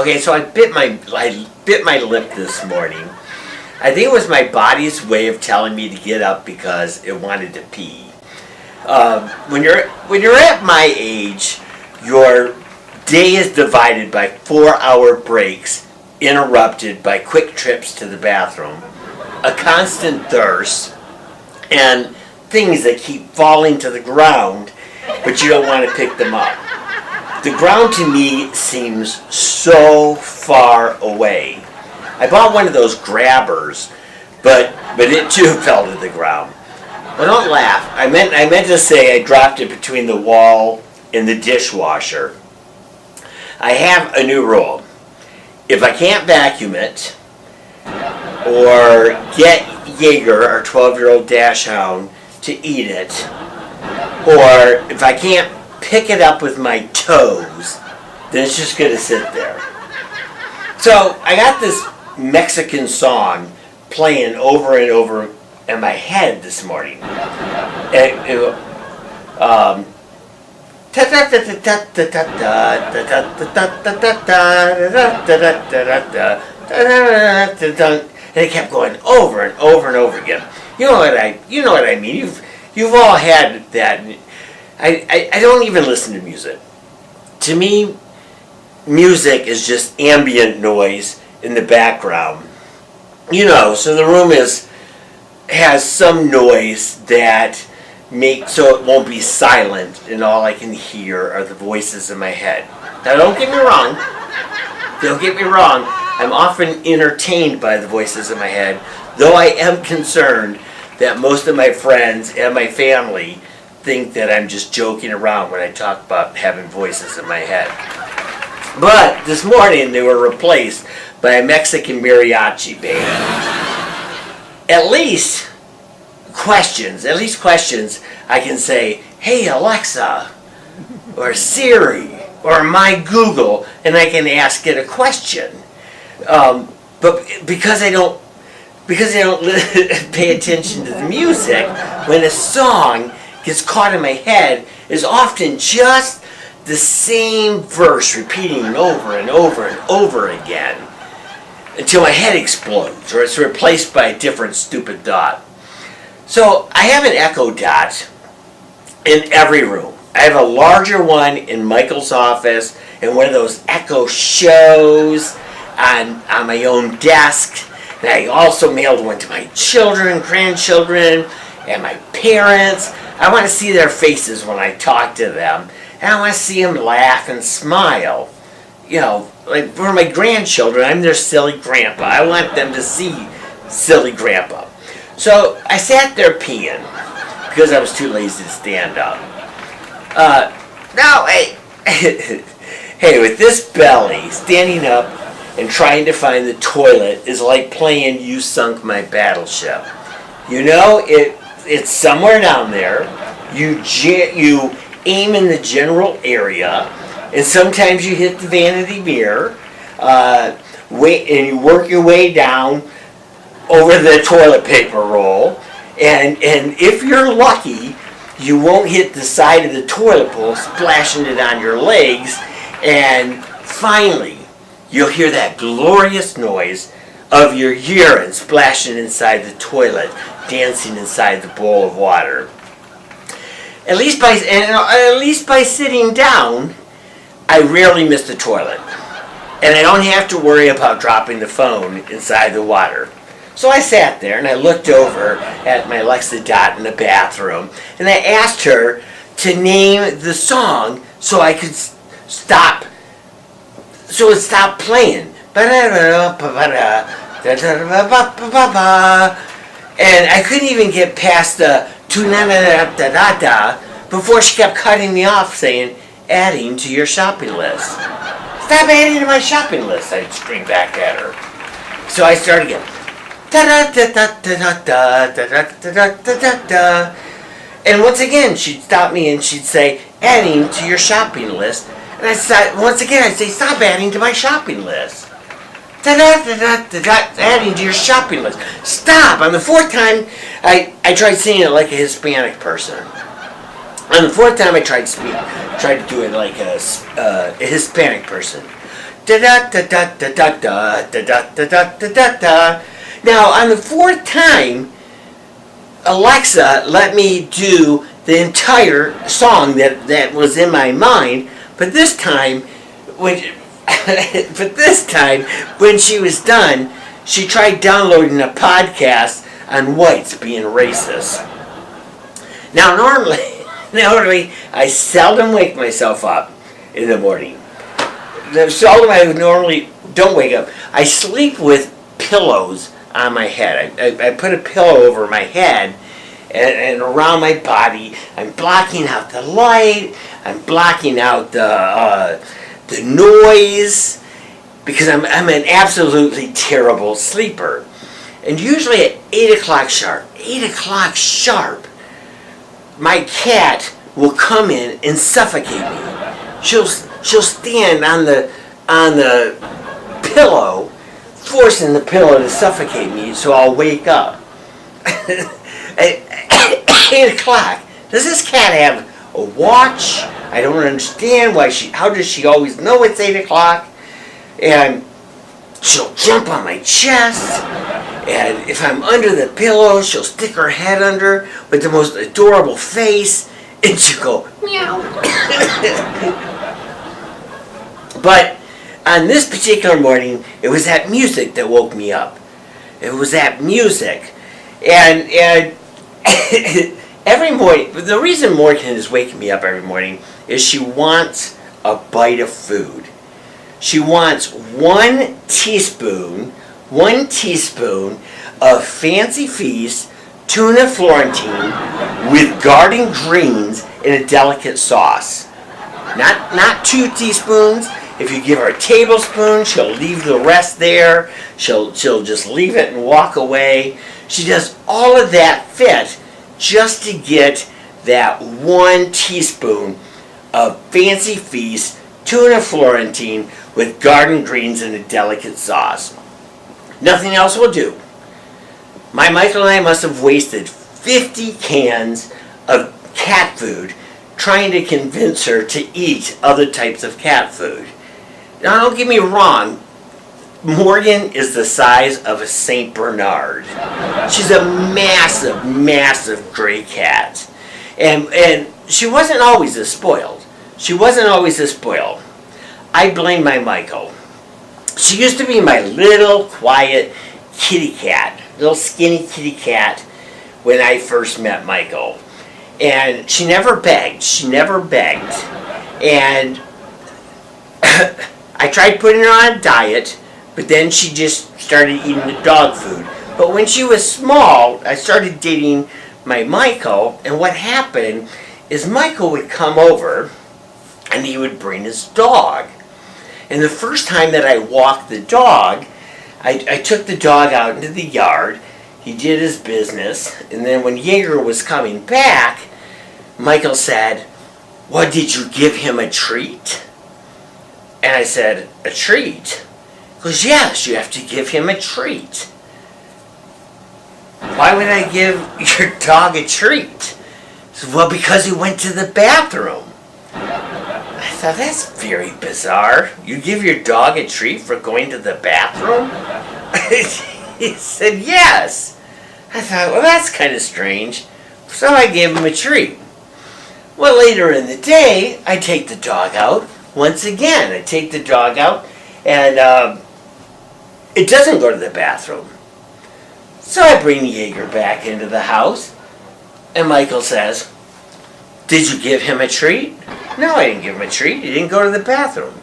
Okay, so I bit my lip this morning. I think it was my body's way of telling me to get up because it wanted to pee. When you're at my age, your day is divided by 4-hour breaks, interrupted by quick trips to the bathroom, a constant thirst, and things that keep falling to the ground, but you don't want to pick them up. The ground to me seems so far away. I bought one of those grabbers, but it too fell to the ground. Well, don't laugh. I meant to say I dropped it between the wall and the dishwasher. I have a new rule. If I can't vacuum it, or get Jaeger, our 12-year-old dachshund, to eat it, or if I can't pick it up with my toes, then it's just going to sit there. So I got this Mexican song playing over and over in my head this morning. And it kept going over and over and over again. You know what I mean. You've all had that. I don't even listen to music. To me, music is just ambient noise in the background. So the room has some noise that makes so it won't be silent, and all I can hear are the voices in my head. Now, don't get me wrong. I'm often entertained by the voices in my head, though I am concerned that most of my friends and my family think that I'm just joking around when I talk about having voices in my head. But this morning they were replaced by a Mexican mariachi band. At least questions, I can say, "Hey Alexa," or Siri, or my Google, and I can ask it a question. But because I don't pay attention to the music, when a song gets caught in my head, is often just the same verse repeating over and over and over again until my head explodes or it's replaced by a different stupid thought. So I have an Echo Dot in every room. I have a larger one in Michael's office and one of those Echo Shows on my own desk. And I also mailed one to my children, grandchildren, and my parents. I want to see their faces when I talk to them. And I want to see them laugh and smile. Like for my grandchildren, I'm their silly grandpa. I want them to see silly grandpa. So I sat there peeing because I was too lazy to stand up. Hey, with this belly, standing up and trying to find the toilet is like playing You Sunk My Battleship. It's somewhere down there. You aim in the general area, and sometimes you hit the vanity mirror, and you work your way down over the toilet paper roll, and if you're lucky, you won't hit the side of the toilet bowl, splashing it on your legs, and finally, you'll hear that glorious noise of your urine splashing inside the toilet, dancing inside the bowl of water. At least by sitting down, I rarely miss the toilet. And I don't have to worry about dropping the phone inside the water. So I sat there and I looked over at my Alexa Dot in the bathroom and I asked her to name the song so I could stop, so it stopped playing. And I couldn't even get past the da before she kept cutting me off saying, "Adding to your shopping list." "Stop adding to my shopping list," I'd scream back at her. So I started again. And once again she'd stop me and she'd say, "Adding to your shopping list." And I'd say, "Stop adding to my shopping list." Adding to your shopping list. Stop! On the fourth time, I tried singing it like a Hispanic person. On the fourth time, I tried to do it like a Hispanic person. Da da da da da da da da da da da da da. Now on the fourth time, Alexa let me do the entire song that was in my mind, but this time when she was done, she tried downloading a podcast on whites being racist. Now normally I seldom wake myself up in the morning. Seldom I normally don't wake up. I sleep with pillows on my head. I put a pillow over my head and around my body. I'm blocking out the light. I'm blocking out the noise because I'm an absolutely terrible sleeper. And usually at 8 o'clock sharp, my cat will come in and suffocate me. She'll stand on the pillow, forcing the pillow to suffocate me, so I'll wake up. At 8 o'clock, does this cat have a watch? I don't understand how does she always know it's 8 o'clock? And she'll jump on my chest, and if I'm under the pillow, she'll stick her head under with the most adorable face, and she'll go, meow. But on this particular morning, it was that music that woke me up. It was that music. And every morning, the reason Morgan is waking me up every morning is she wants a bite of food. She wants one teaspoon of Fancy Feast tuna Florentine with garden greens in a delicate sauce. Not 2 teaspoons. If you give her a tablespoon, she'll leave the rest there. She'll just leave it and walk away. She does all of that fit just to get that 1 teaspoon of Fancy Feast tuna Florentine with garden greens and a delicate sauce. Nothing else will do. My Michael and I must have wasted 50 cans of cat food trying to convince her to eat other types of cat food. Now, don't get me wrong. Morgan is the size of a St. Bernard. She's a massive, massive gray cat. And she wasn't always this spoiled. I blame my Michael. She used to be my little, quiet kitty cat, little skinny kitty cat when I first met Michael. And she never begged. And I tried putting her on a diet, but then she just started eating the dog food. But when she was small, I started dating my Michael, and what happened is Michael would come over and he would bring his dog. And the first time that I walked the dog, I took the dog out into the yard. He did his business, and then when Jaeger was coming back, Michael said, "What, did you give him a treat?" And I said, "A treat?" He goes, "Yes, you have to give him a treat." "Why would I give your dog a treat?" He said, "Well, because he went to the bathroom." I thought, that's very bizarre. You give your dog a treat for going to the bathroom? He said, "Yes." I thought, well, that's kind of strange. So I gave him a treat. Well, later in the day, I take the dog out. Once again, I take the dog out, and it doesn't go to the bathroom. So I bring Jaeger back into the house, and Michael says, "Did you give him a treat?" "No, I didn't give him a treat. He didn't go to the bathroom."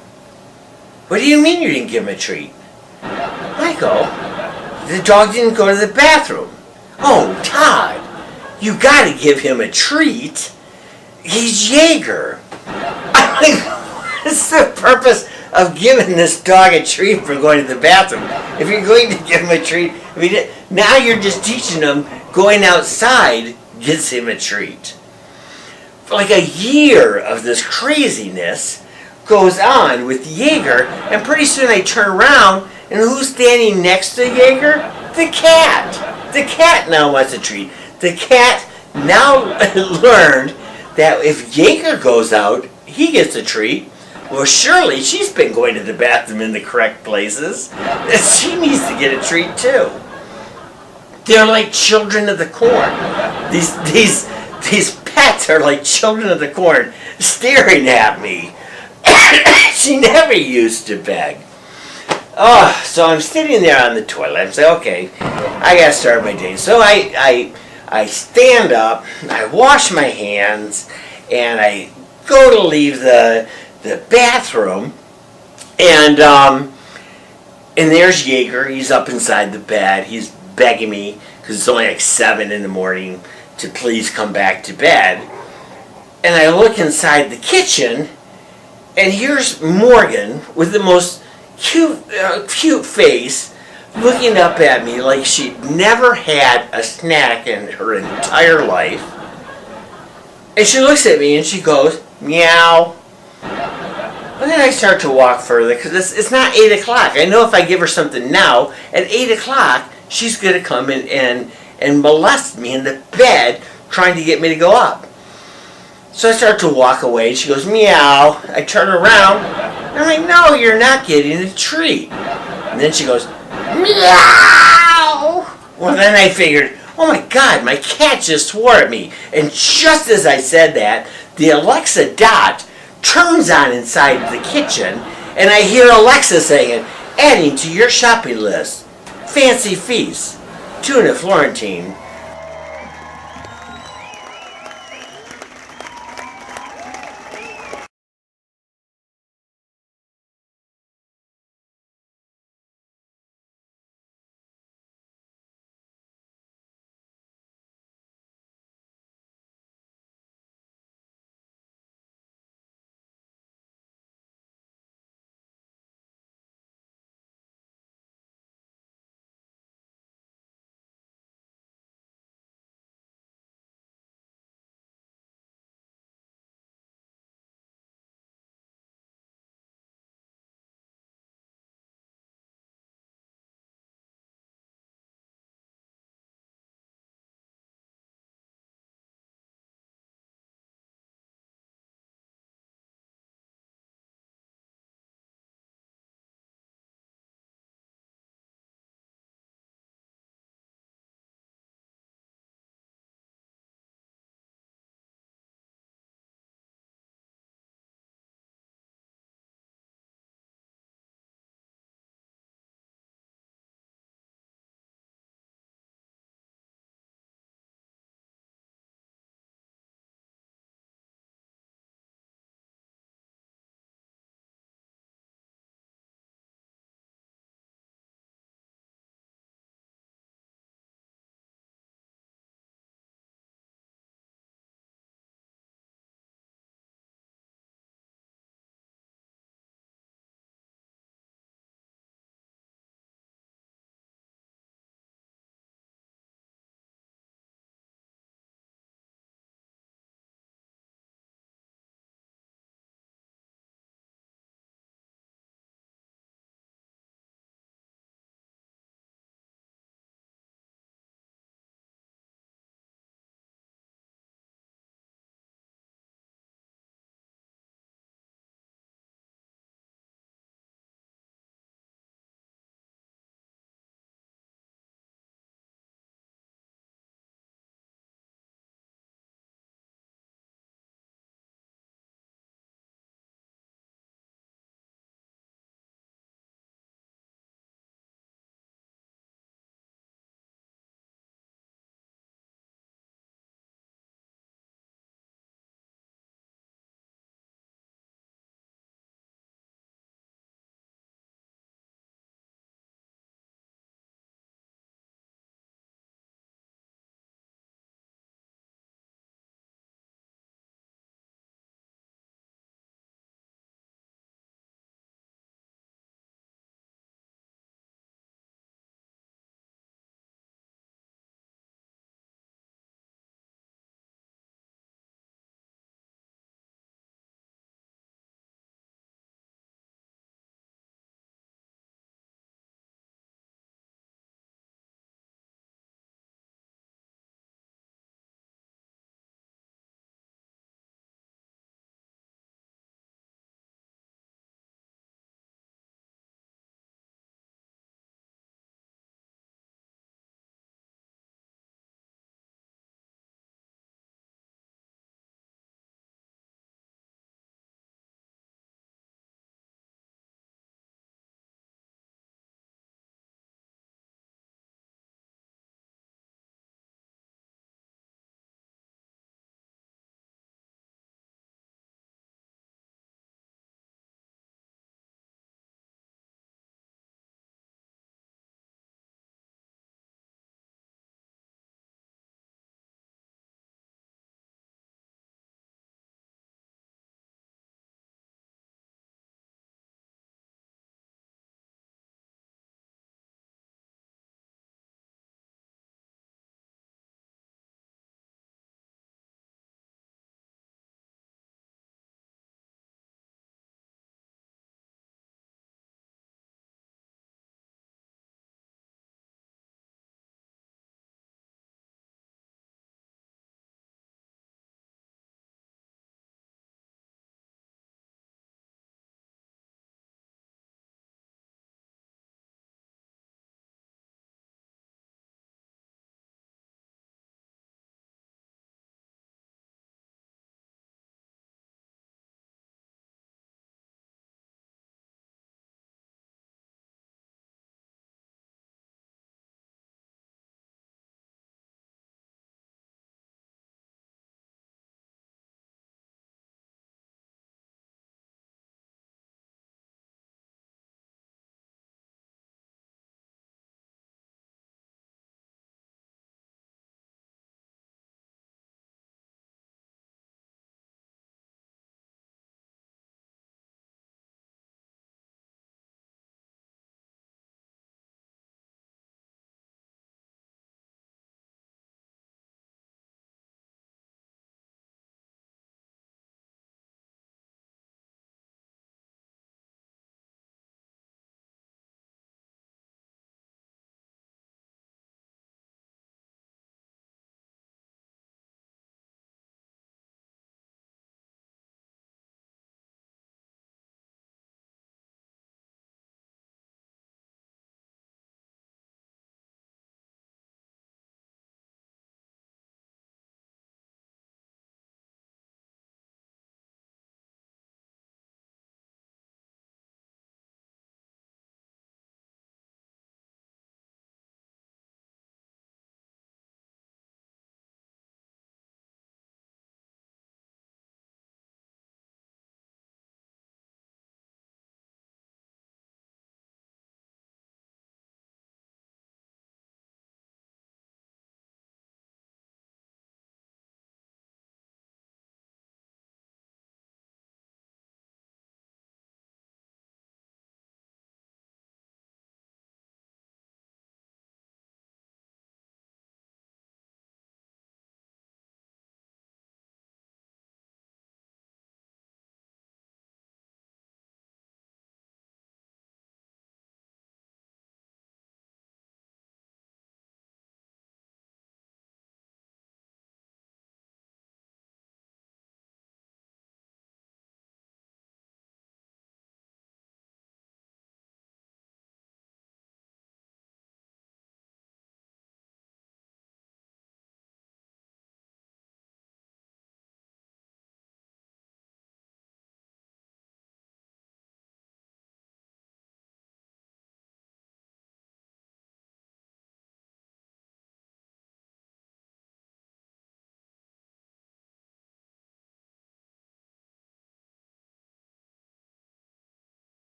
"What do you mean you didn't give him a treat?" "Michael, the dog didn't go to the bathroom." "Oh, Todd, you got to give him a treat. He's Jaeger." I'm like, what's the purpose of giving this dog a treat for going to the bathroom? If you're going to give him a treat, now you're just teaching him going outside gets him a treat. For like a year of this craziness goes on with Jaeger, and pretty soon I turn around, and who's standing next to Jaeger? The cat. The cat now wants a treat. The cat now learned that if Jaeger goes out, he gets a treat. Well, surely she's been going to the bathroom in the correct places. She needs to get a treat too. They're like children of the corn. These pets are like children of the corn staring at me. She never used to beg. Oh, so I'm sitting there on the toilet. I'm saying, okay, I gotta start my day. So I stand up, I wash my hands, and I go to leave the bathroom, and there's Jaeger. He's up inside the bed. He's begging me, because it's only like 7 in the morning, to please come back to bed. And I look inside the kitchen, and here's Morgan with the most cute face, looking up at me like she'd never had a snack in her entire life. And she looks at me and she goes, meow. And then I start to walk further, because it's not 8 o'clock. I know if I give her something now, at 8 o'clock, she's going to come and molest me in the bed, trying to get me to go up. So I start to walk away, and she goes, meow. I turn around, and I'm like, no, you're not getting a treat. And then she goes, meow. Well, then I figured, oh my God, my cat just swore at me. And just as I said that, the Alexa Dot turns on inside the kitchen, and I hear Alexa saying, adding to your shopping list, fancy feast, tuna Florentine,